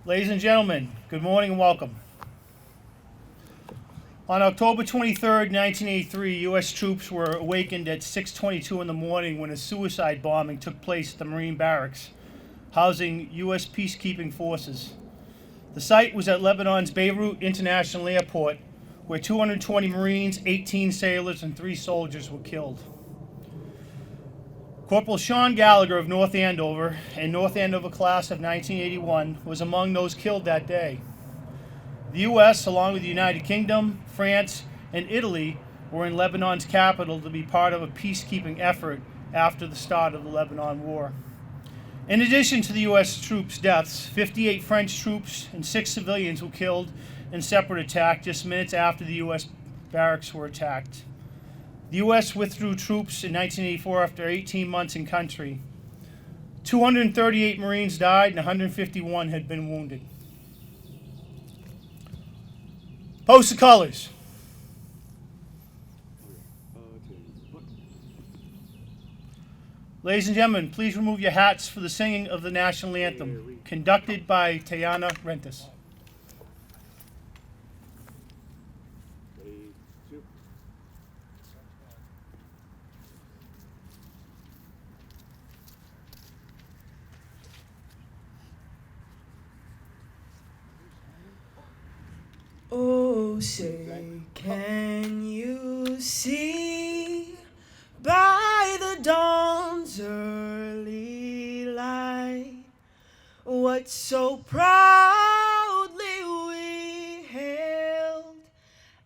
Ladies and gentlemen, good morning and welcome. On October 23rd, 1983, U.S. troops were awakened at 6:22 in the morning when a suicide bombing took place at the Marine Barracks, housing U.S. peacekeeping forces. The site was at Lebanon's Beirut International Airport, where 220 Marines, 18 sailors, and 3 soldiers were killed. Corporal Sean Gallagher of North Andover and North Andover class of 1981 was among those killed that day. The U.S., along with the United Kingdom, France, and Italy, were in Lebanon's capital to be part of a peacekeeping effort after the start of the Lebanon War. In addition to the U.S. troops' deaths, 58 French troops and 6 civilians were killed in separate attack just minutes after the U.S. barracks were attacked. The U.S. withdrew troops in 1984 after 18 months in country. 238 Marines died and 151 had been wounded. Post the colors. Ladies and gentlemen, please remove your hats for the singing of the national anthem, conducted by Tayana Rentis. Oh, say, can you see by the dawn's early light what so proudly we hailed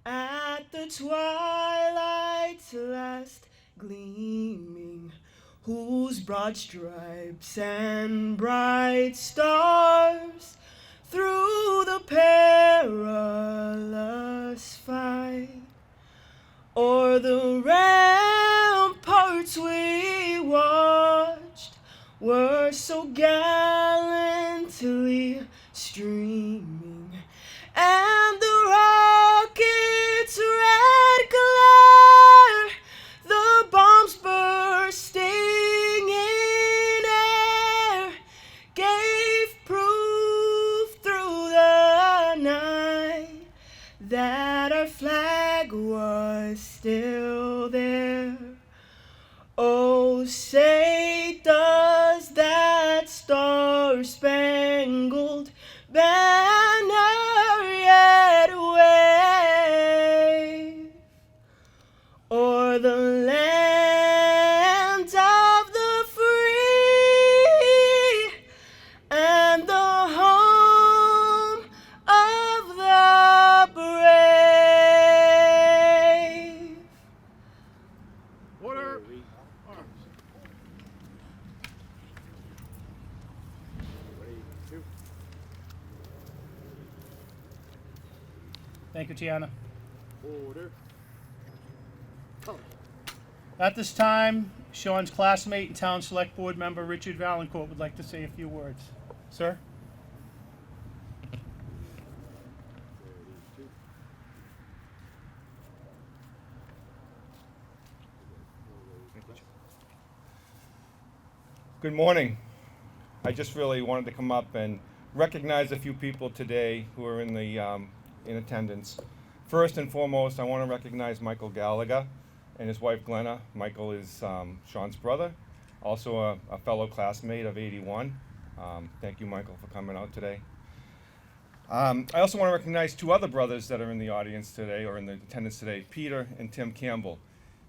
at the twilight's last gleaming, whose broad stripes and bright stars through the perilous fight o'er the ramparts we watched were so gallantly streaming, and the rocket's red glare, the bombs bursting in air, gave proof through the night that our flag was still there. Oh, say does that star-spangled banner yet wave o'er the land of the free and the home of the brave? Order. Thank you, Tiana. Order. At this time, Sean's classmate and town select board member Richard Valancourt would like to say a few words. Sir? Good morning. I just really wanted to come up and recognize a few people today who are in attendance. First and foremost, I want to recognize Michael Gallagher and his wife Glenna. Michael is Sean's brother, also a fellow classmate of 81. Thank you, Michael, for coming out today. I also want to recognize 2 other brothers that are in the audience today, or in the attendance today, Peter and Tim Campbell.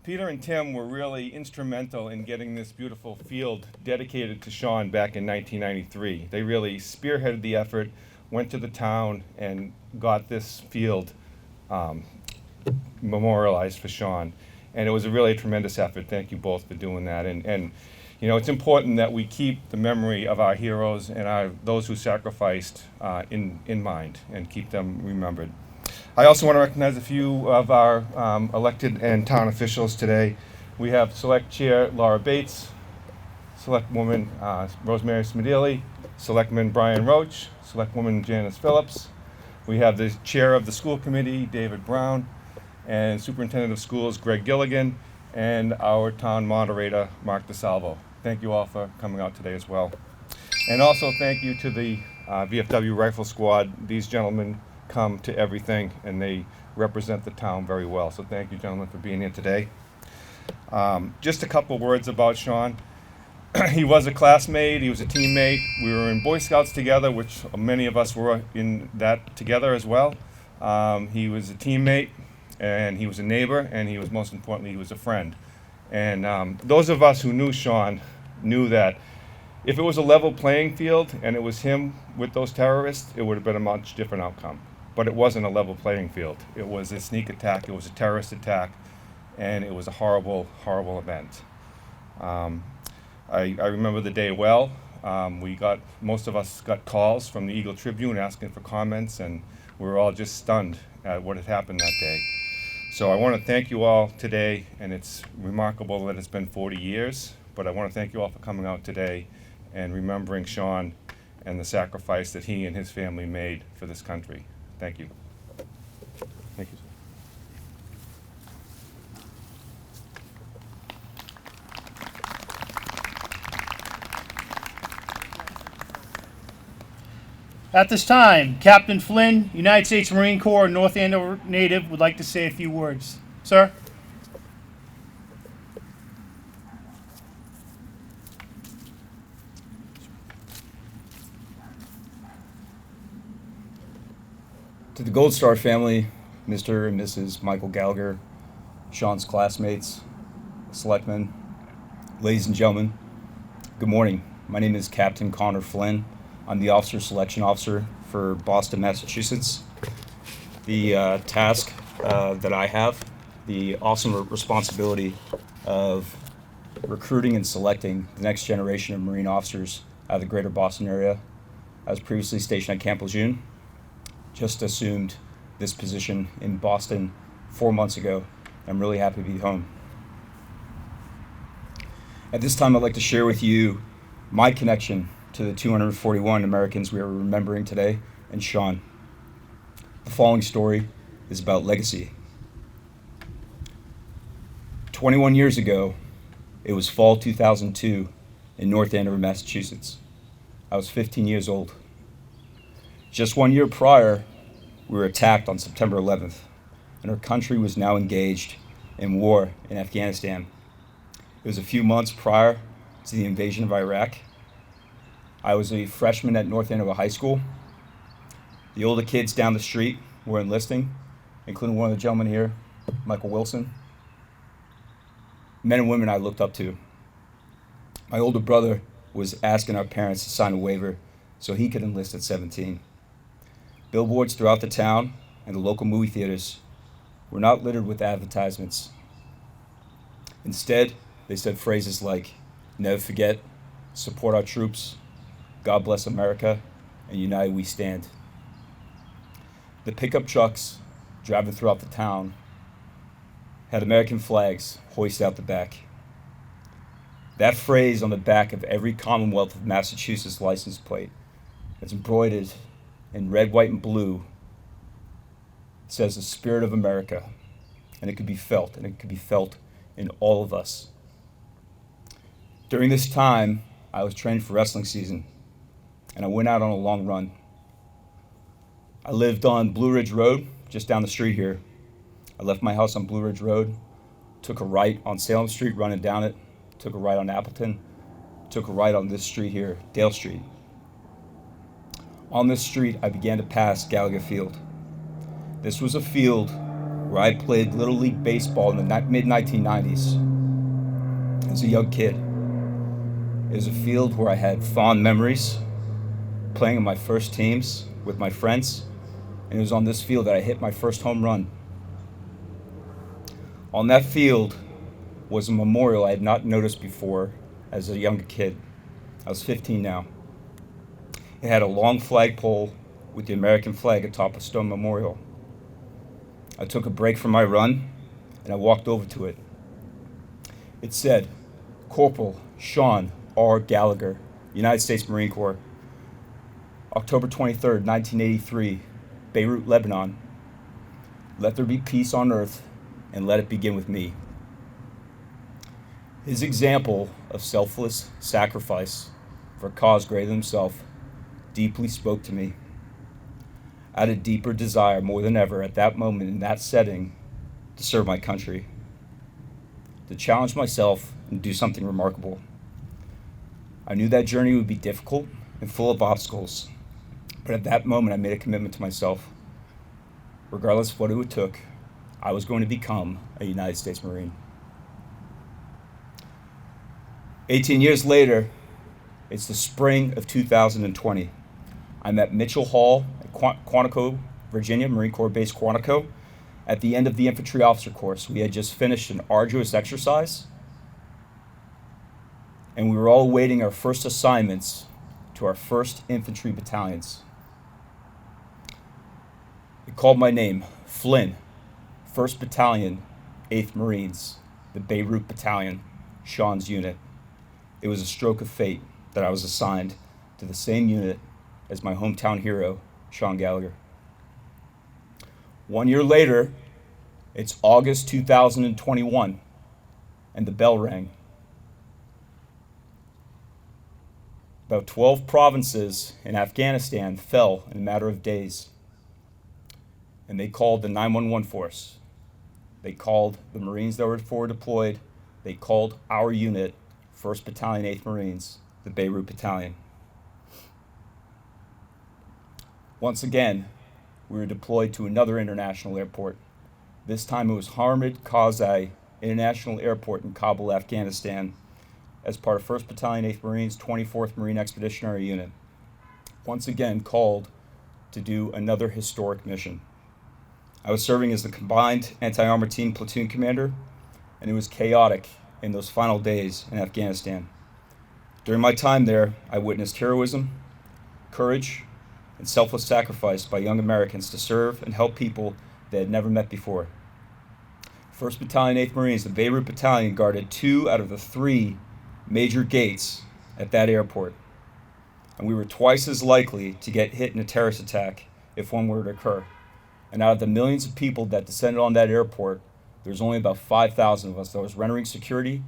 Peter and Tim were really instrumental in getting this beautiful field dedicated to Sean back in 1993. They really spearheaded the effort, went to the town, and got this field memorialized for Sean. And it was a really tremendous effort. Thank you both for doing that. And you know, it's important that we keep the memory of our heroes and those who sacrificed in mind and keep them remembered. I also want to recognize a few of our elected and town officials today. We have Select Chair Laura Bates, Selectwoman Rosemary Smedili, Selectman Brian Roach, Selectwoman Janice Phillips. We have the Chair of the School Committee, David Brown, and Superintendent of Schools, Greg Gilligan, and our town moderator, Mark DeSalvo. Thank you all for coming out today as well. And also thank you to the VFW Rifle Squad. These gentlemen come to everything, and they represent the town very well. So thank you, gentlemen, for being here today. Just a couple words about Sean. He was a classmate, he was a teammate. We were in Boy Scouts together, which many of us were in that together as well. He was a teammate, and he was a neighbor, and he was, most importantly, he was a friend. And those of us who knew Sean knew that if it was a level playing field and it was him with those terrorists, it would have been a much different outcome. But it wasn't a level playing field. It was a sneak attack, it was a terrorist attack, and it was a horrible, horrible event. I remember the day well. Most of us got calls from the Eagle Tribune asking for comments, and we were all just stunned at what had happened that day. So I want to thank you all today, and it's remarkable that it's been 40 years, but I want to thank you all for coming out today and remembering Sean and the sacrifice that he and his family made for this country. Thank you. Thank you, sir. At this time, Captain Flynn, United States Marine Corps, North Andover native, would like to say a few words. Sir? To the Gold Star family, Mr. and Mrs. Michael Gallagher, Sean's classmates, selectmen, ladies and gentlemen, good morning. My name is Captain Connor Flynn. I'm the Officer Selection Officer for Boston, Massachusetts. The task that I have, the awesome responsibility of recruiting and selecting the next generation of Marine officers out of the greater Boston area. I was previously stationed at Camp Lejeune. Just assumed this position in Boston 4 months ago. I'm really happy to be home. At this time, I'd like to share with you my connection to the 241 Americans we are remembering today and Sean. The following story is about legacy. 21 years ago, it was fall 2002 in North Andover, Massachusetts. I was 15 years old. Just 1 year prior, we were attacked on September 11th, and our country was now engaged in war in Afghanistan. It was a few months prior to the invasion of Iraq. I was a freshman at North Andover High School. The older kids down the street were enlisting, including one of the gentlemen here, Michael Wilson. Men and women I looked up to. My older brother was asking our parents to sign a waiver so he could enlist at 17. Billboards throughout the town and the local movie theaters were not littered with advertisements. Instead, they said phrases like, "Never forget, support our troops, God bless America, and united we stand." The pickup trucks driving throughout the town had American flags hoisted out the back. That phrase on the back of every Commonwealth of Massachusetts license plate that's embroidered in red, white, and blue says the spirit of America, and it could be felt, and it could be felt in all of us. During this time, I was training for wrestling season, and I went out on a long run. I lived on Blue Ridge Road, just down the street here. I left my house on Blue Ridge Road, took a right on Salem Street, running down it, took a right on Appleton, took a right on this street here, Dale Street. On this street, I began to pass Gallagher Field. This was a field where I played Little League Baseball in the mid-1990s as a young kid. It was a field where I had fond memories, playing in my first teams with my friends, and it was on this field that I hit my first home run. On that field was a memorial I had not noticed before as a younger kid. I was 15 now. It had a long flagpole with the American flag atop a stone memorial. I took a break from my run, and I walked over to it. It said, "Corporal Sean R. Gallagher, United States Marine Corps, October 23rd, 1983, Beirut, Lebanon. Let there be peace on earth, and let it begin with me." His example of selfless sacrifice for a cause greater than himself deeply spoke to me. I had a deeper desire more than ever at that moment in that setting to serve my country, to challenge myself and do something remarkable. I knew that journey would be difficult and full of obstacles, but at that moment I made a commitment to myself. Regardless of what it took, I was going to become a United States Marine. 18 years later, it's the spring of 2020. I'm at Mitchell Hall at Quantico, Virginia, Marine Corps Base Quantico, at the end of the infantry officer course. We had just finished an arduous exercise, and we were all awaiting our first assignments to our first infantry battalions. It called my name, Flynn, 1st Battalion, 8th Marines, the Beirut Battalion, Sean's unit. It was a stroke of fate that I was assigned to the same unit as my hometown hero, Sean Gallagher. 1 year later, it's August 2021, and the bell rang. About 12 provinces in Afghanistan fell in a matter of days, and they called the 911 force. They called the Marines that were forward deployed. They called our unit, 1st Battalion, 8th Marines, the Beirut Battalion. Once again, we were deployed to another international airport. This time it was Hamid Karzai International Airport in Kabul, Afghanistan, as part of 1st Battalion, 8th Marines, 24th Marine Expeditionary Unit. Once again called to do another historic mission. I was serving as the combined anti-armor team platoon commander, and it was chaotic in those final days in Afghanistan. During my time there, I witnessed heroism, courage, and selfless sacrifice by young Americans to serve and help people they had never met before. 1st Battalion, 8th Marines, the Beirut Battalion guarded 2 out of the 3 major gates at that airport, and we were twice as likely to get hit in a terrorist attack if one were to occur. And out of the millions of people that descended on that airport, there's only about 5,000 of us that was rendering security,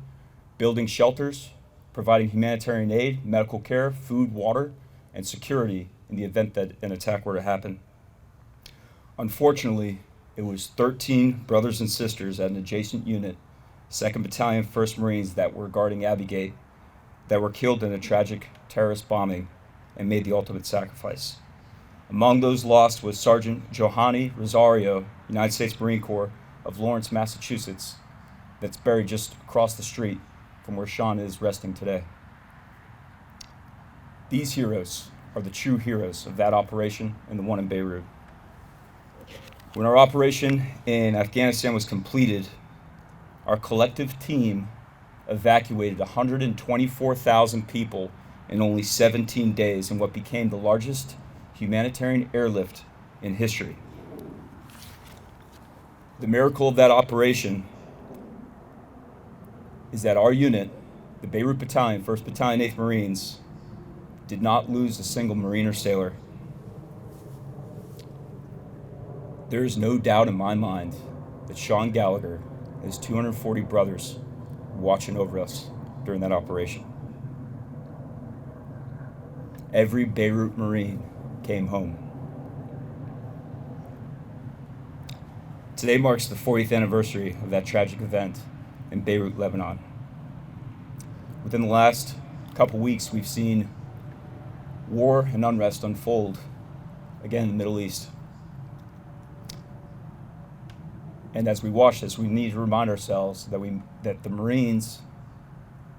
building shelters, providing humanitarian aid, medical care, food, water, and security in the event that an attack were to happen. Unfortunately, it was 13 brothers and sisters at an adjacent unit, 2nd Battalion, 1st Marines, that were guarding Abbey Gate, that were killed in a tragic terrorist bombing and made the ultimate sacrifice. Among those lost was Sergeant Johanny Rosario, United States Marine Corps of Lawrence, Massachusetts, that's buried just across the street from where Sean is resting today. These heroes are the true heroes of that operation and the one in Beirut. When our operation in Afghanistan was completed, our collective team evacuated 124,000 people in only 17 days in what became the largest humanitarian airlift in history. The miracle of that operation is that our unit, the Beirut Battalion, 1st Battalion, 8th Marines, did not lose a single Marine or sailor. There is no doubt in my mind that Sean Gallagher and his 240 brothers were watching over us during that operation. Every Beirut Marine came home. Today marks the 40th anniversary of that tragic event in Beirut, Lebanon. Within the last couple weeks, we've seen war and unrest unfold again in the Middle East. And as we watch this, we need to remind ourselves that the Marines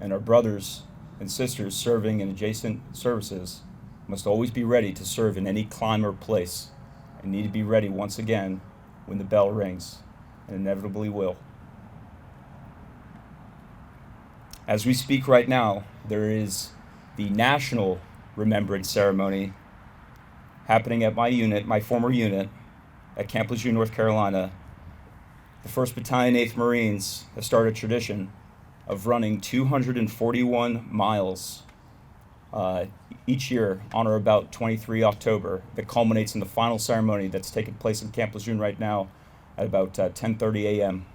and our brothers and sisters serving in adjacent services must always be ready to serve in any climate or place, and need to be ready once again when the bell rings, and inevitably will. As we speak right now, there is the National Remembrance Ceremony happening at my unit, my former unit, at Camp Lejeune, North Carolina. The 1st Battalion, 8th Marines have started a tradition of running 241 miles each year on or about 23 October that culminates in the final ceremony that's taking place in Camp Lejeune right now at about 10:30 a.m.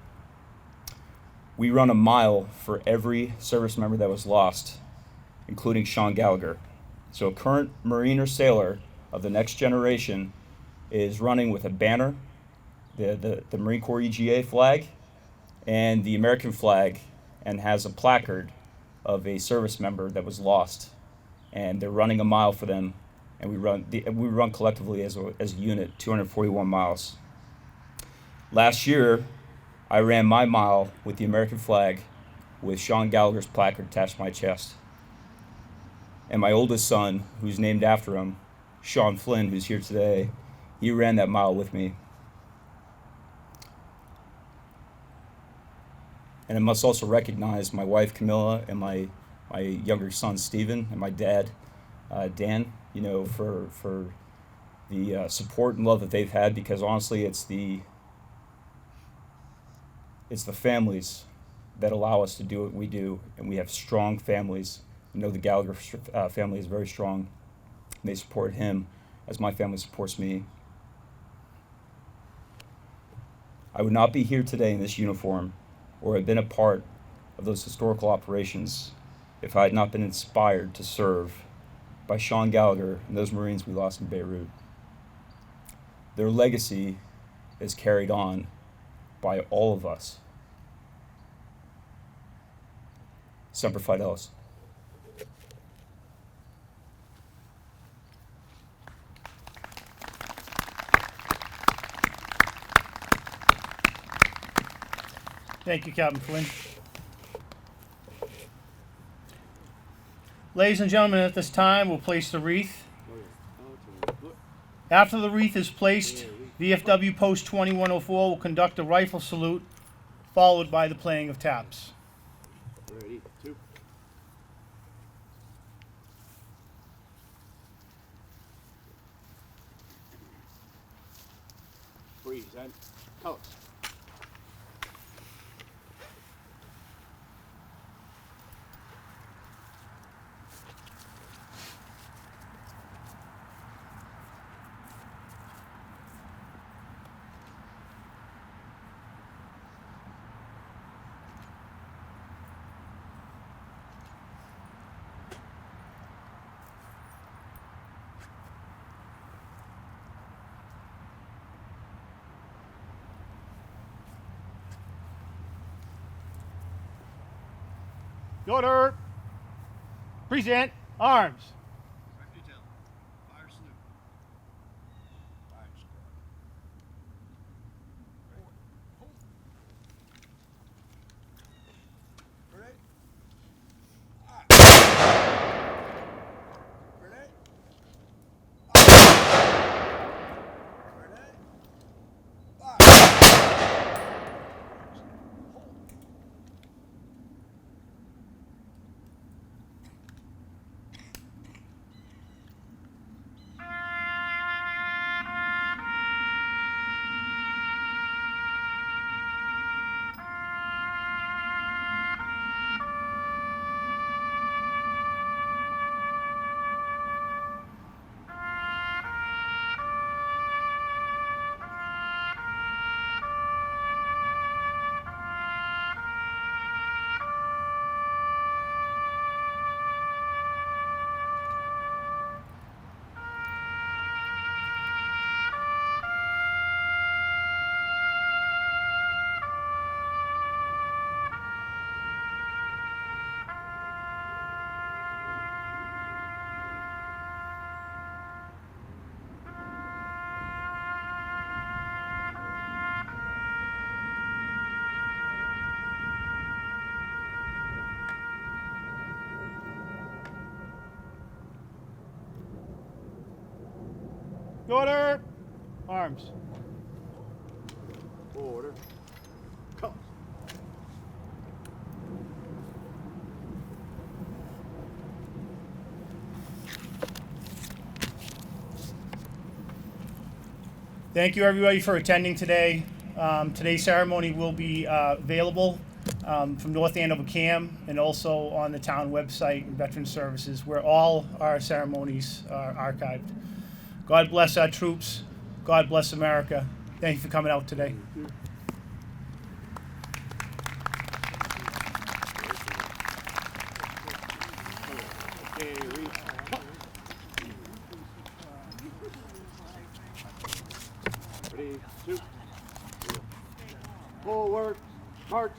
We run a mile for every service member that was lost, including Sean Gallagher. So a current Marine or sailor of the next generation is running with a banner, the Marine Corps EGA flag, and the American flag, and has a placard of a service member that was lost. And they're running a mile for them, and we run collectively as a unit 241 miles. Last year, I ran my mile with the American flag with Sean Gallagher's placard attached to my chest. And my oldest son, who's named after him, Sean Flynn, who's here today, he ran that mile with me. And I must also recognize my wife, Camilla, and my younger son, Stephen, and my dad, Dan, for the support and love that they've had, because honestly, it's the families that allow us to do what we do, and we have strong families. The Gallagher family is very strong. They support him as my family supports me. I would not be here today in this uniform or have been a part of those historical operations if I had not been inspired to serve by Sean Gallagher and those Marines we lost in Beirut. Their legacy is carried on by all of us. Semper Fidelis. Thank you, Captain Flynn. Ladies and gentlemen, at this time, we'll place the wreath. After the wreath is placed, VFW Post 2104 will conduct a rifle salute, followed by the playing of taps. Ready, two. Freeze and colors. Order. Present arms. Fire salute. Fire squad. Ready? Ready? Order. Arms. Order. Colors. Thank you, everybody, for attending today. Today's ceremony will be available from North Andover CAM and also on the town website and Veteran Services, where all our ceremonies are archived. God bless our troops. God bless America. Thank you for coming out today. Okay, reach. heart